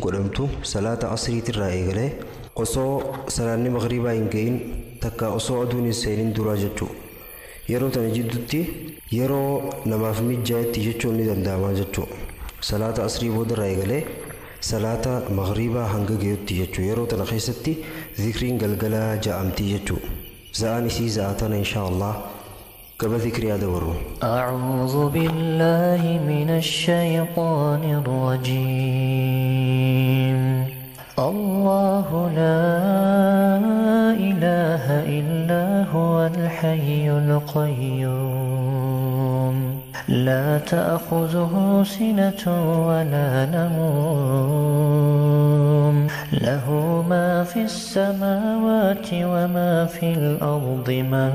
قدمتو صلاة عصري ترائي osoo salaanni maghribaa hin gahin takka osoo aduun hin seenin dura jechuu yeroo tana jidduutti yeroo namaaf mijaa'etti jechuun ni danda'ama jechuu salaata asrii booda eegalee salaata maghribaa hanga gahutti jechuu yeroo tana keessatti zikriin galgalaa ja'amti jechuu za'aan isii za'atana inshaallah gaba zikrii adabaru أعوذ بالله من الشيطان الرجيم الله لا إله إلا هو الحي القيوم لا تأخذه سنة ولا نوم له ما في السماوات وما في الأرض من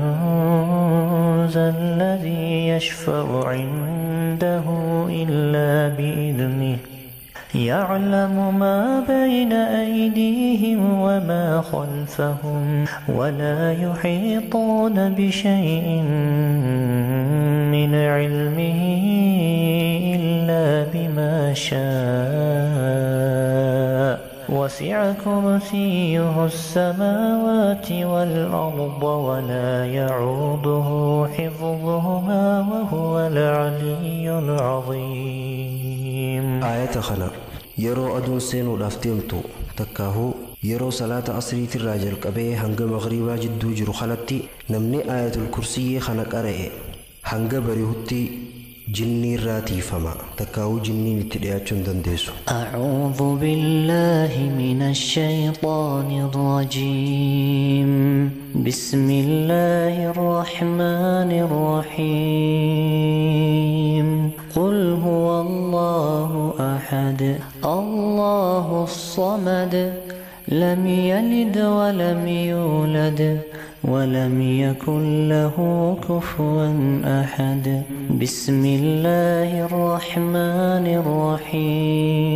ذا الذي يشفع عنده إلا بإذنه يعلم ما بين أيديهم وما خلفهم ولا يحيطون بشيء من علمه إلا بما شاء وسع كرسيه السماوات والأرض ولا يعوده حفظهما وهو العلي العظيم آية خنا يرو أدون سينو لافتيمتو تكاهو يرو صلاة عصري الراجل قبي هنگ مغربا جدو جرو خلطي نمني آية الكرسي خنق أرئي هنگ بريهوتي جني راتي فما تكاو جني نتدياتشون دنديسو أعوذ بالله من الشيطان الرجيم بسم الله الرحمن الرحيم قل هو الله أحد الله الصمد لم يلد ولم يولد ولم يكن له كفوا أحد بسم الله الرحمن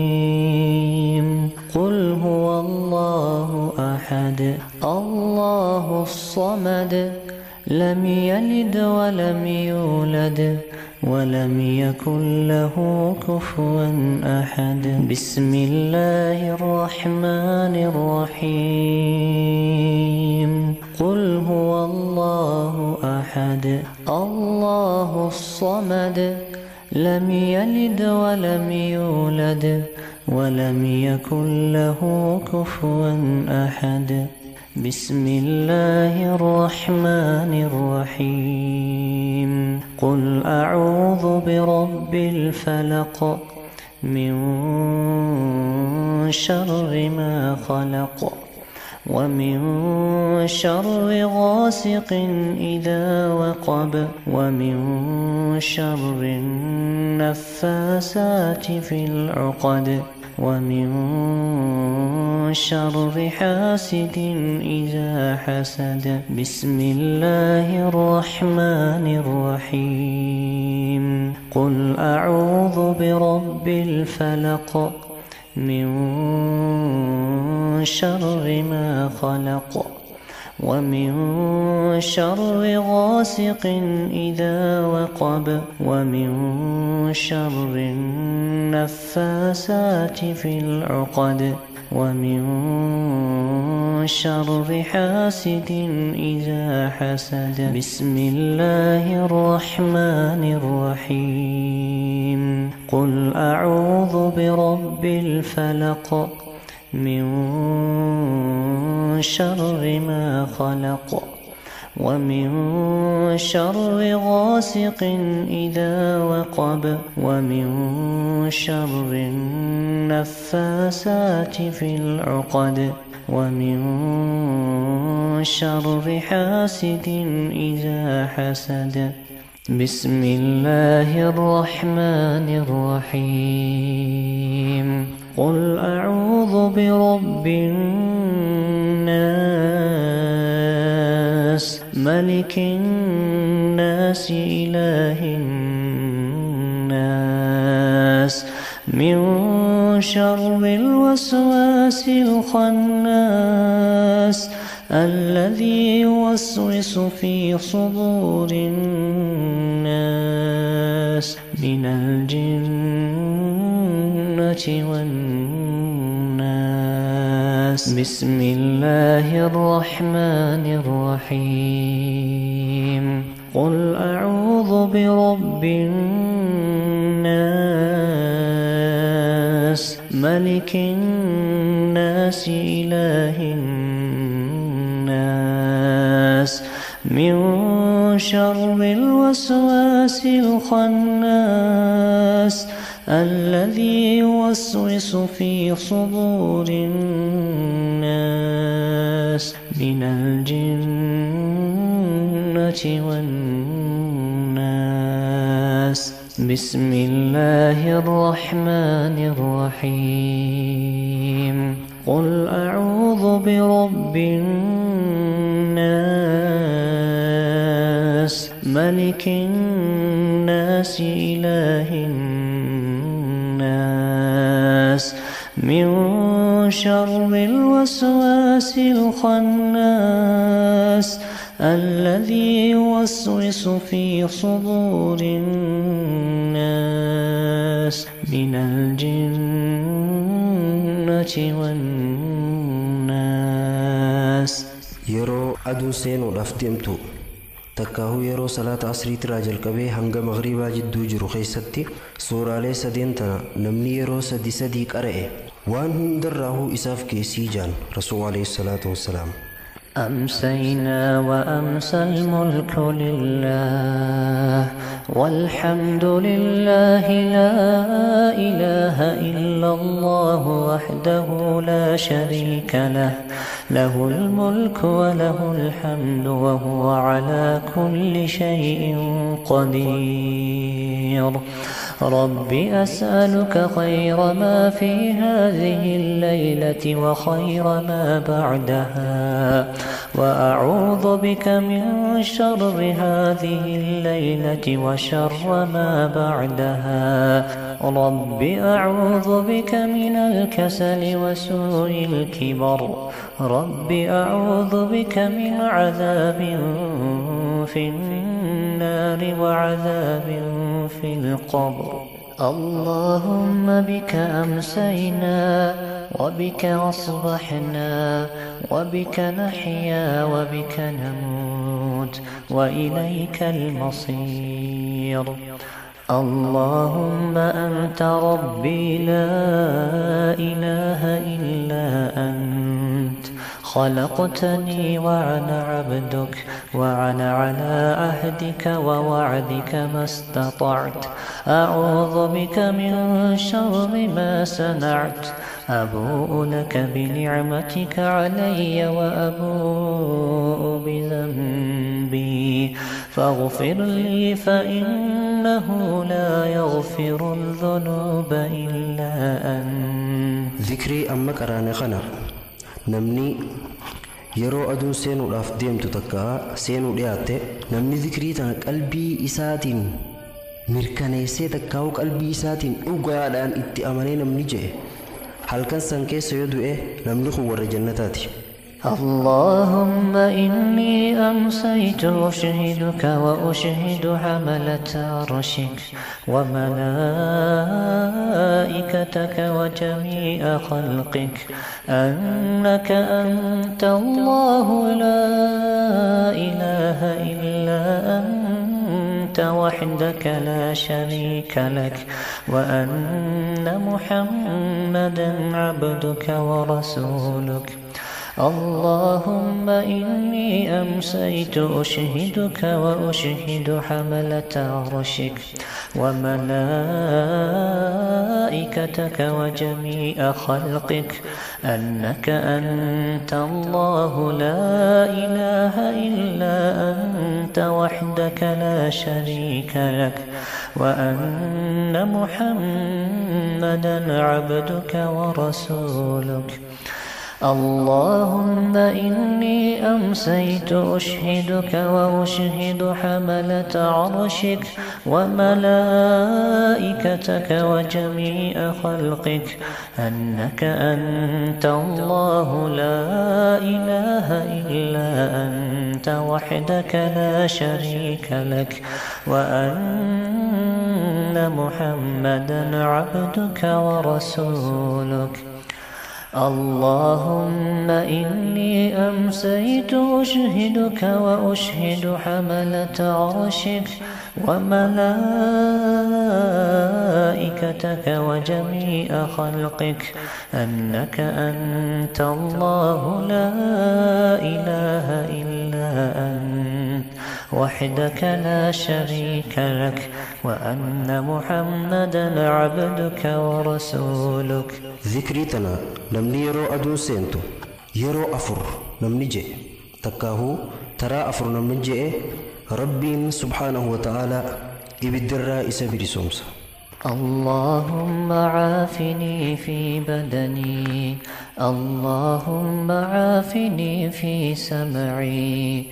الرحيم قل هو الله أحد الله الصمد لم يلد ولم يولد ولم يكن له كفوا أحد بسم الله الرحمن الرحيم قل هو الله أحد الله الصمد لم يلد ولم يولد ولم يكن له كفوا أحد بسم الله الرحمن الرحيم قل أعوذ برب الفلق من شر ما خلق ومن شر غاسق إذا وقب ومن شر النفاسات في العقد ومن شر حاسد إذا حسد بسم الله الرحمن الرحيم قل أعوذ برب الفلق من شر ما خلق ومن شر غاسق إذا وقب ومن شر النفاسات في العقد ومن شر حاسد إذا حسد بسم الله الرحمن الرحيم قل أعوذ برب الفلق من شر ما خلق ومن شر غاسق إذا وقب ومن شر النفاسات في العقد ومن شر حاسد إذا حسد بسم الله الرحمن الرحيم قل أعوذ برب الناس ملك الناس إله الناس من شر الوسواس الخناس الذي يوسوس في صدور الناس من الجنة والناس. بسم الله الرحمن الرحيم. قل أعوذ برب الناس ملك الناس إله الناس من شر الوسواس الخناس الذي يوسوس في صدور الناس من الجنة والناس. بسم الله الرحمن الرحيم. قل أعوذ برب الناس ملك الناس إله الناس من شر الوسواس الخناس الذي يوسوس في صدور الناس من الجنة والناس. yeroo aduun seenuudhaaf deemtu takkaahu yeroo salaata asriitirraa jalqabee hanga magriibaa jidduu jiru keessatti suuraalee sadeen tana namni yeroo sadii qara'e waan hundarraahuu isaaf keessii jaan rasuul alayhi salaatu wassalaam. أمسينا وأمسى الملك لله والحمد لله لا إله إلا الله وحده لا شريك له له الملك وله الحمد وهو على كل شيء قدير. رب أسألك خير ما في هذه الليلة وخير ما بعدها وأعوذ بك من شر هذه الليلة وشر ما بعدها. رب أعوذ بك من الكسل وسوء الكبر. رب أعوذ بك من عذاب في النار وعذاب في القبر. اللهم بك أمسينا وبك أصبحنا وبك نحيا وبك نموت وإليك المصير. اللهم أنت ربي لا إله إلا أنت خلقتني وأنا عبدك وأنا على عهدك ووعدك ما استطعت. أعوذ بك من شر ما صنعت. أبوء لك بنعمتك علي وأبوء بذنبي فاغفر لي فإنه لا يغفر الذنوب إلا أنت. ذكري أمك أراني خنا namni yeroo aduun seenuudhaaf deemtu takka seenuu dhiyaate namni zikrii tana qalbii isaatiin mirkaneessee takkaawu qalbii isaatiin dhugaadhaan itti amanee namni jedhe halkan san keessa yoo du'e namni kun warra jannataati. اللهم إني أمسيت أشهدك وأشهد حملة عرشك وملائكتك وجميع خلقك أنك أنت الله لا إله إلا أنت وحدك لا شريك لك وأن محمدا عبدك ورسولك. اللهم إني أمسيت أشهدك وأشهد حملة عرشك وملائكتك وجميع خلقك أنك أنت الله لا إله إلا أنت وحدك لا شريك لك وأن محمدا عبدك ورسولك. اللهم إني أمسيت أشهدك وأشهد حملة عرشك وملائكتك وجميع خلقك أنك أنت الله لا إله إلا أنت وحدك لا شريك لك وأن وأن محمدا عبدك ورسولك. اللهم إني أمسيت أشهدك وأشهد حملة عرشك وملائكتك وجميع خلقك أنك أنت الله لا إله إلا أنت وحدك لا شريك لك وأن محمدا عبدك ورسولك. ذكريتنا نمني يرو أدون سينتو يرو أفر نمني جي تكاهو ترى أفر نمني جي ربي سبحانه وتعالى إبدرا إسابيري سومسا. اللهم عافني في بدني، اللهم عافني في سمعي،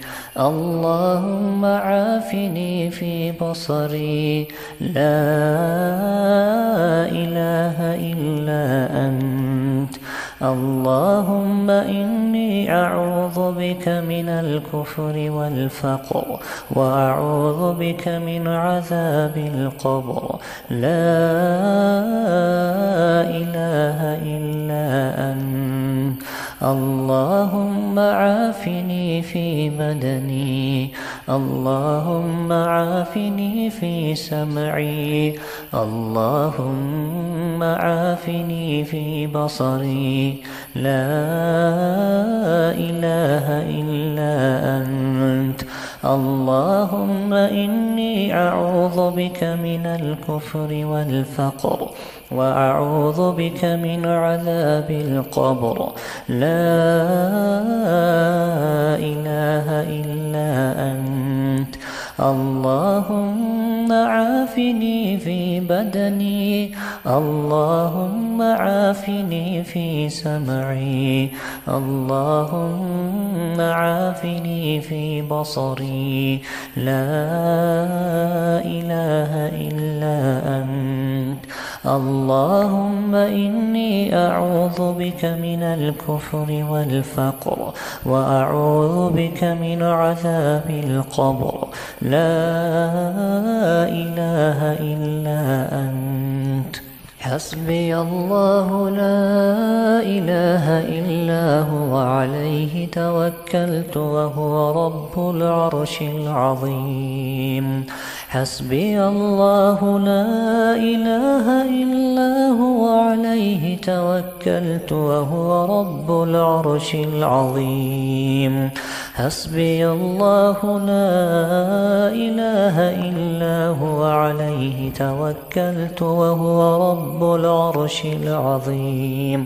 اللهم عافني في بصري، لا إله إلا أنت. اللهم إني أعوذ بك من الكفر والفقر وأعوذ بك من عذاب القبر، لا إله إلا أنت. اللهم عافني في بدني، اللهم عافني في سمعي، اللهم عافني في بصري، لا إله إلا أنت. اللهم إني أعوذ بك من الكفر والفقر وأعوذ بك من عذاب القبر، لا إله إلا أنت. اللهم عافني في بدني، اللهم عافني في سمعي، اللهم عافني في بصري، لا إله إلا أنت. اللهم إني أعوذ بك من الكفر والفقر وأعوذ بك من عذاب القبر، لا إله إلا أنت. حسبي الله لا إله إلا هو عليه توكلت وهو رب العرش العظيم. حسبي الله لا إله إلا هو عليه توكلت وهو رب العرش العظيم. حسبي الله لا إله إلا هو عليه توكلت وهو رب العرش العظيم.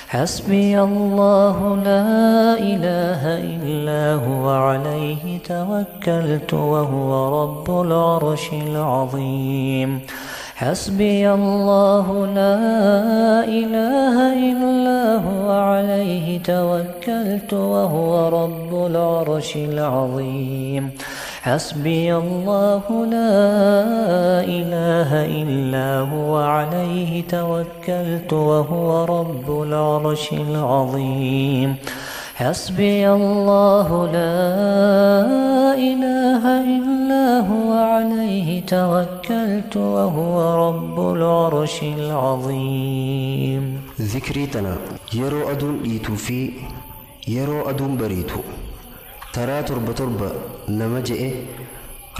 حسبي الله لا إله إلا هو عليه توكلت وهو رب العرش العظيم. حسبي الله لا إله إلا هو عليه توكلت وهو رب العرش العظيم. حسبي الله لا إله إلا هو عليه توكلت وهو رب العرش العظيم. حسبي الله لا إله إلا هو عليه توكلت وهو رب العرش العظيم. ذكريتنا يرو أدون إيتو في يرو أدون بريتو ترى تربة نمجئ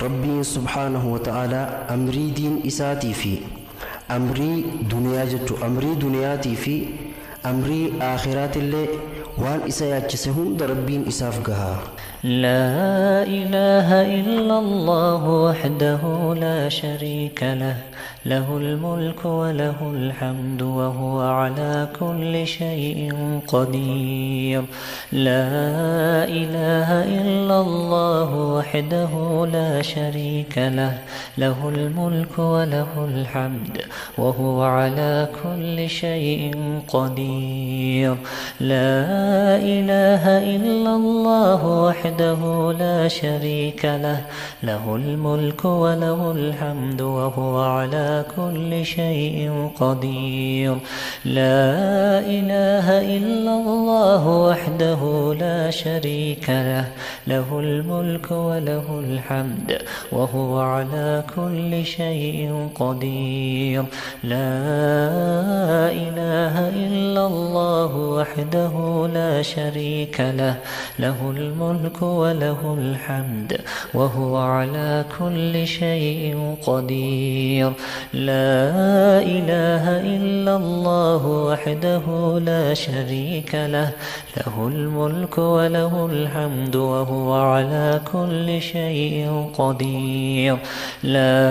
ربي سبحانه وتعالى أمري دين إساتي في أمري دنيا جتو أمري دنياتي في أمري آخرات اللي وان إسايات جسهم دربين إسافقها. لا إله إلا الله وحده لا شريك له، له الملك وله الحمد وهو على كل شيء قدير. لا إله إلا الله وحده لا شريك له، له الملك وله الحمد وهو على كل شيء قدير. لا إله إلا الله وحده لا شريك له له الملك وله الحمد وهو على كل شيء قدير لا إله إلا الله وحده لا شريك له له الملك وله الحمد وهو على كل شيء قدير لا إله إلا الله وحده لا شريك له له الملك وله الحمد وهو على كل شيء قدير لا إله إلا الله وحده لا شريك له له الملك وله الحمد وهو على كل شيء قدير لا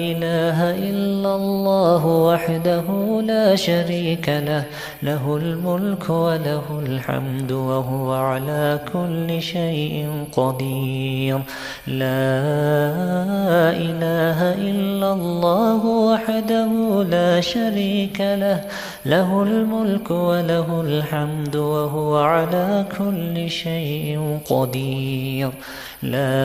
إله إلا الله وحده لا شريك له له الملك وله الحمد وهو على كل شيء قدير لا إله إلا الله وحده لا شريك له له الملك وله الحمد وهو على كل شيء قدير لا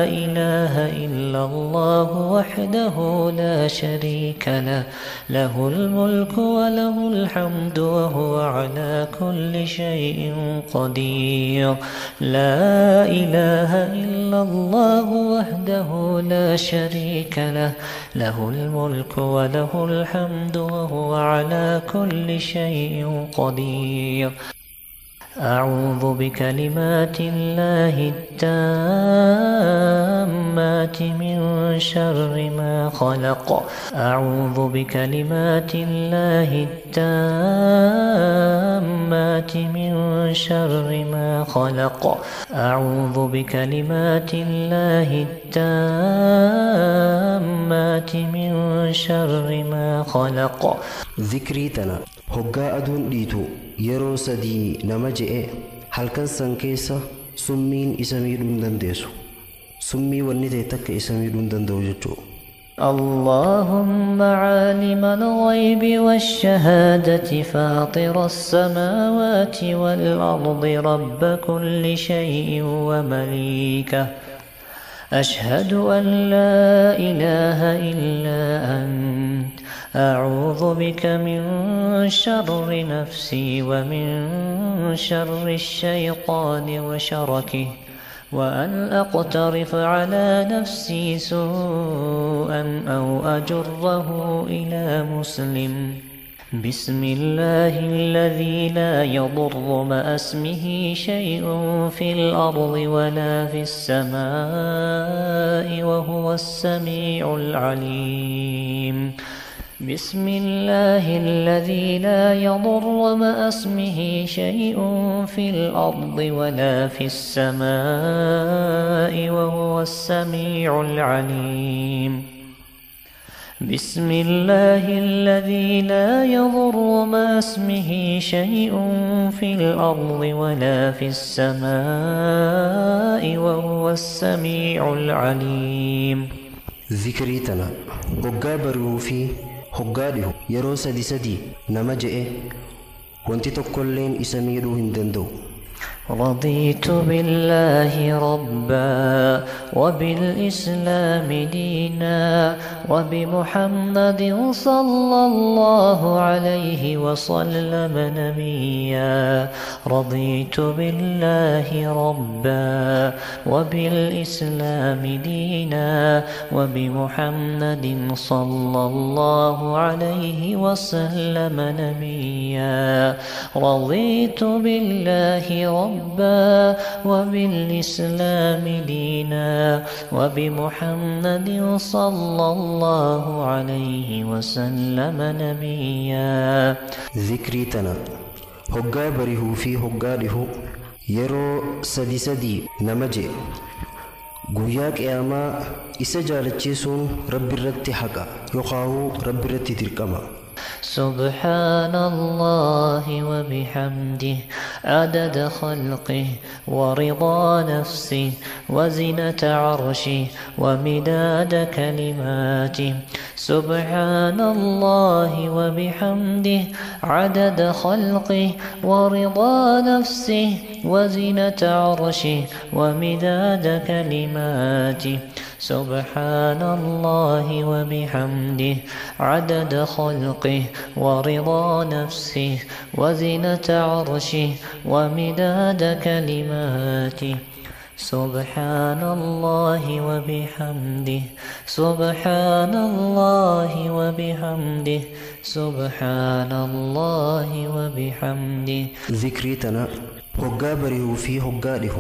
إله إلا الله وحده لا شريك له له الملك وله الحمد وهو على كل شيء قدير لا إله إلا الله وحده لا شريك له له الملك وله الحمد وهو على كل شيء قدير أعوذ بكلمات الله التامات من شر ما خلق أعوذ بكلمات الله التامات من شر ما خلق أعوذ بكلمات الله التامات من شر ما خلق ذكري تنا هقا أدون ديتو يرو سدي نمجئ هل كان سنكيسا سمين إسميدون دنديسو سمي ونيتي تك إسميدون دندو جتو اللهم عالم الغيب والشهادة فاطر السماوات والأرض رب كل شيء ومليكه أشهد أن لا إله إلا أنت أعوذ بك من شر نفسي ومن شر الشيطان وشركه وأن أقترف على نفسي سوءا أو أجره إلى مسلم بسم الله الذي لا يضر مع اسمه شيء في الأرض ولا في السماء وهو السميع العليم بسم الله الذي لا يضر مع اسمه شيء في الأرض ولا في السماء وهو السميع العليم بسم الله الذي لا يضر مع اسمه شيء في الأرض ولا في السماء وهو السميع العليم ذكريتنا هقا بريو في هقا له يرو سدي سدي نمجئ وانت تقلين إسميرو هندندو رضيت بالله ربا وبالإسلام دينا وبمحمد صلى الله عليه وسلم نبيا رضيت بالله ربا وبالإسلام دينا وبمحمد صلى الله عليه وسلم نبيا رضيت بالله ربا وبالإسلام دينا وبمحمد صلى الله عليه وسلم نبيا ذكريتنا هقا بريه في هقا له يرو سدي سدي نمجي قوياك إياما إسا جالتشيسون رب الرد حقا يقاو رب الرد تركما سبحان الله وبحمده عدد خلقه ورضا نفسه وزنة عرشه ومداد كلماته سبحان الله وبحمده عدد خلقه ورضا نفسه وزنة عرشه ومداد كلماته سبحان الله وبحمده عدد خلقه ورضا نفسه وزنة عرشه ومداد كلماته سبحان الله وبحمده سبحان الله وبحمده سبحان الله وبحمده ذكريتنا هقا بريه في هقا له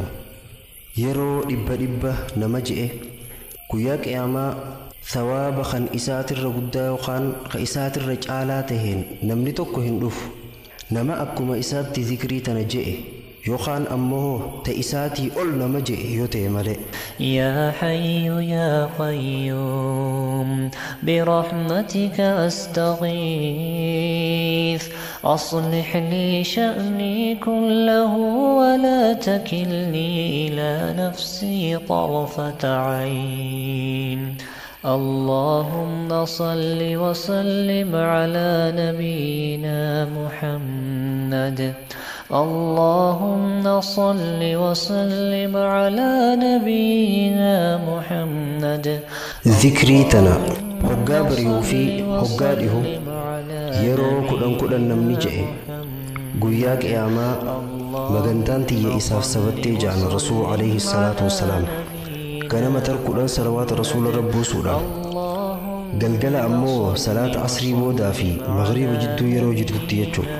يرو دبا نمجئ guyyaa qiyaamaa thawaaba kan isaatirra guddaa yookaan kan isaatirra caalaa taheen namni tokko hin dhufu nama akkuma isaatti zikrii tana je'e yookaan ammoo ta isaatii ol nama je'e yoo ta'e malee. يا حي يا قيوم برحمتك أستغيث أصلح لي شأني كله ولا تكلني إلى نفسي طرفة عين اللهم صل وسلم على نبينا محمد اللهم صل وسلم على نبينا محمد ذكريتنا هقا بريو في هقا له يرو كدن نمني جئ guyyaa qiyaamaa magantaan tiyya isaaf sabattee ja'an rasuul alayhi salaatu wassalaam ganama tarkuudhaan salawaata rasuula rabbuusuudhaan galgala ammoo salaata asrii boodaa fi magriiba jidduu yeroo jirtutti jechuudha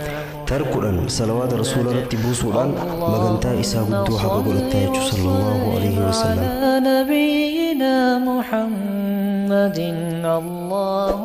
tarkuudhaan salawaata rasuula irratti buusuudhaan magantaa isaa guddoo haqa godhattaa jechuudha sallallahu alayhi wasallam. نبينا محمد الله